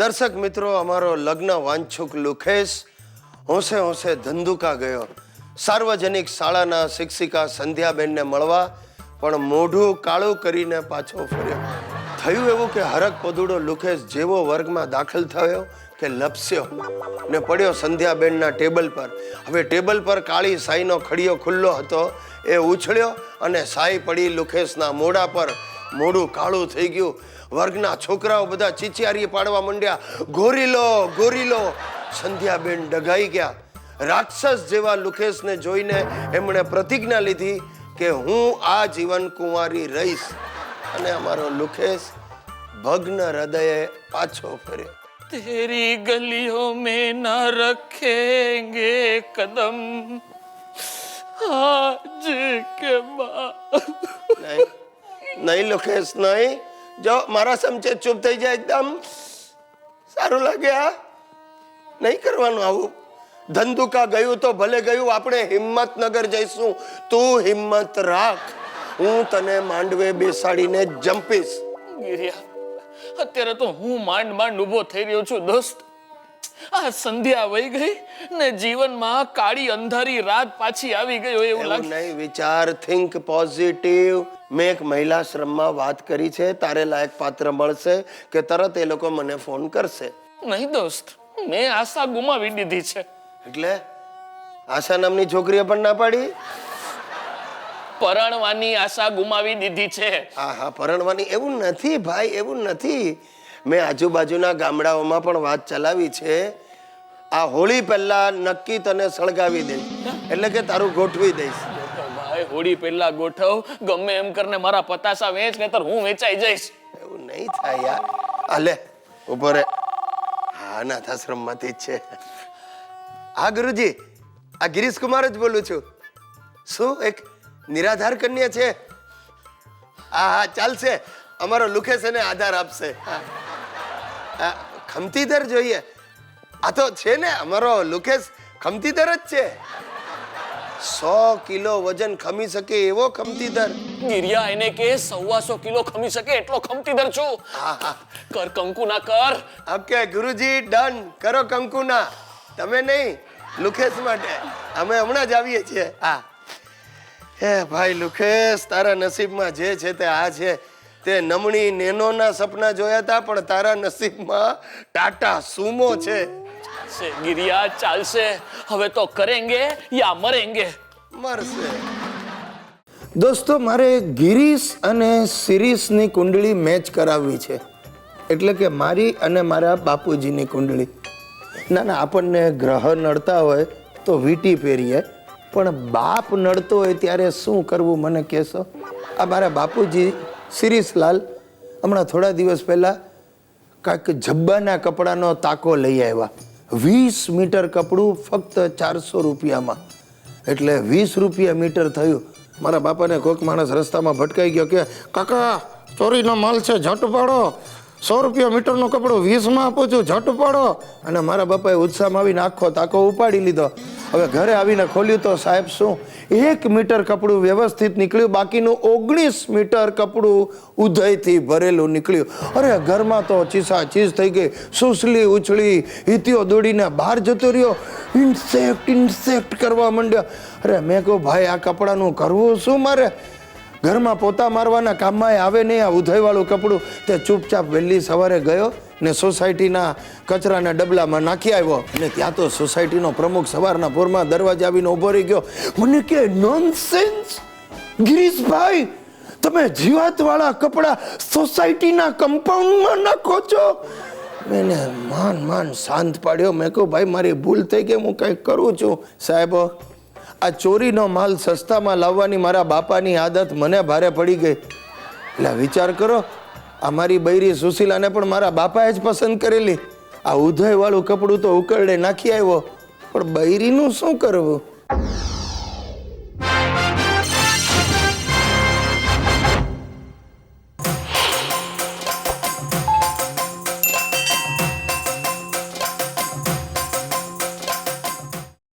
દર્શક મિત્રો, અમારો લગ્ન વાંછુક લુખેશ હોંશે હોંશે ધંધુકા ગયો સાર્વજનિક શાળાના શિક્ષિકા સંધ્યાબેનને મળવા, પણ મોઢું કાળું કરીને પાછો ફર્યો. થયું એવું કે હરક પદુડો લુખેશ જેવો વર્ગમાં દાખલ થયો કે લપસ્યો ને પડ્યો સંધ્યાબેનના ટેબલ પર. હવે ટેબલ પર કાળી સાઈનો ખડીયો ખુલ્લો હતો. એ ઉછળ્યો અને સાઈ પડી લુખેશના મોઢા પર. મોઢું કાળું થઈ ગયું. વર્ગના છોકરાઓ બધા ચીચિયારી પાડવા માંડ્યા, ગોરીલો ગોરીલો. સંધ્યાબેન ડઘાઈ ગયા. રાક્ષસ જેવા લુખેશને જોઈને એમણે પ્રતિજ્ઞા લીધી કે હું આ જીવન કુંવારી રહીશ. અને અમારો લુખેશ ભગ્ન હૃદયે પાછો ફર્યો. तेरी गलियों में न रखेंगे कदम आज के बाद. નહીં લુખેશ નહીં. જો મારા સમચે ચૂપ થઈ જાય એકદમ સારું લાગે. આ નહીં કરવાનું આવું. ધંધુકા ગયું તો ભલે ગયું, આપણે હિંમતનગર જઈશું. તું હિંમત રાખ, હું તને માંડવે બેસાડીને જંપીશ. ગિરિયા, અત્યારે તો હું માંડ માંડ ઊભો થઈ રહ્યો છું દોસ્ત. આ સંધ્યા વહી ગઈ ને જીવનમાં કાળી અંધારી રાત પાછી આવી ગઈ હોય એવું લાગે. નહીં વિચાર, થિંક પોઝિટિવ. મેં એક મહિલાશ્રમમાં વાત કરી છે. તારે લાયક પાત્ર મળશે કે તરત એ લોકો મને ફોન કરશે. નહીં દોસ્ત, મેં આશા ગુમાવી દીધી છે. એટલે આશા નામની છોકરીએ પણ ના પાડી? પરણવાની આશા ગુમાવી દીધી છે. હા, પરણવાની. એવું નથી ભાઈ, એવું નથી. મેં આજુબાજુના ગામડાઓમાં પણ વાત ચલાવી છે. આ હોળી પહેલા નક્કી તને સળગાવી દઈશ, એટલે કે તારું ગોઠવી દઈશ. ભાઈ, હોળી પહેલા ગોઠવ. ગમે એમ કરીને મારા પતાસા વેચ, નહીતર હું વેચાઈ જઈશ. એવું નહીં થાય યાર. આ લે ઉભો રે. હા, અનાથ આશ્રમમાંથી જ છે. હા ગુરુજી, આ ગિરીશ કુમાર જ બોલું છું. શું એક નિરાધાર કન્યા છે? હા, ચાલશે. અમારો લુખેશ એને આધાર આપશે. ખમતીધર જોઈએ? આ તો છે ને, અમારો લુખેશ ખમતીધર જ છે. 100 કિલો વજન ખમી શકે એવો ખમતીધર. ગિરિયા, એને કે 125 કિલો ખમી શકે એટલો ખમતીધર છું. કર કંકુના કર. ઓકે ગુરુજી, ડન. કરો કંકુના. તમે નહીં, લુખેશ માટે. અમે હમણાં જ આવીએ છીએ. હા. હે ભાઈ લુખેશ, તારા નસીબમાં જે છે તે આ છે. તે નમણી નેનોના સપના જોયા હતા, પણ તારા નસીબમાં ટાટા સુમો છે. ચાલશે ગિરિયા, ચાલશે. હવે તો કરેંગે યા મરેંગે. મરશે. દોસ્તો, મારે ગિરીશ અને શિરીષની કુંડળી મેચ કરાવવી છે. એટલે કે મારી અને મારા બાપુજીની કુંડળી. ના, આપણને ગ્રહ નડતા હોય તો વીંટી પહેરીએ, પણ બાપ નડતો હોય ત્યારે શું કરવું મને કહેશો? આ મારા બાપુજી શિરીષલાલ હમણાં થોડા દિવસ પહેલા કાંઈક જબ્બાના કપડાનો તાકો લઈ આવ્યા. 20 મીટર કપડું ફક્ત 400 રૂપિયામાં. એટલે 20 રૂપિયા મીટર થયું. મારા બાપાને કોઈક માણસ રસ્તામાં ભટકાઈ ગયો કે કાકા ચોરીનો માલ છે, ઝટ પાડો. 100 રૂપિયા મીટરનું કપડું 20માં આપું છું, ઝટ પાડો. અને મારા બાપાએ ઉત્સાહમાં આવીને આખો તાકો ઉપાડી લીધો. હવે ઘરે આવીને ખોલ્યું તો સાહેબ શું, 1 મીટર કપડું વ્યવસ્થિત નીકળ્યું, બાકીનું 19 મીટર કપડું ઉધઈથી ભરેલું નીકળ્યું. અરે ઘરમાં તો ચીસા ચીસ થઈ ગઈ. સુસલી ઉછળી, હિતિયો દોડીને બહાર જતો રહ્યો. ઇન્સેક્ટ કરવા માંડ્યા. અરે મેં કહું ભાઈ, આ કપડાનું કરવું શું મારે? ઘરમાં પોતા મારવાના કામમાં આવે નહીં આ ઉધઈવાળું કપડું. તે ચૂપચાપ વહેલી સવારે ગયો ને સોસાયટીના કચરાના ડબલામાં નાખી આવ્યો. અને ત્યાં તો સોસાયટીનો પ્રમુખ સવારના પોરમાં દરવાજે આવીને ઊભો રહી ગયો. મને કે નોનસેન્સ ગિરીશભાઈ, તમે જીવાતવાળા કપડા સોસાયટીના કમ્પાઉન્ડમાં નાખો છો? મેં માન શાંત પાડ્યો. મેં કહું ભાઈ, મારી ભૂલ થઈ ગઈ, હું કંઈક કરું છું. સાહેબ, આ ચોરીનો માલ સસ્તામાં લાવવાની મારા બાપાની આદત મને ભારે પડી ગઈ. એટલે વિચાર કરો, આ મારી બૈરી સુશીલાને પણ મારા બાપાએ જ પસંદ કરેલી. આ ઉધઈવાળું કપડું તો ઉકરડે નાખી આવ્યો, પણ બૈરીનું શું કરવું?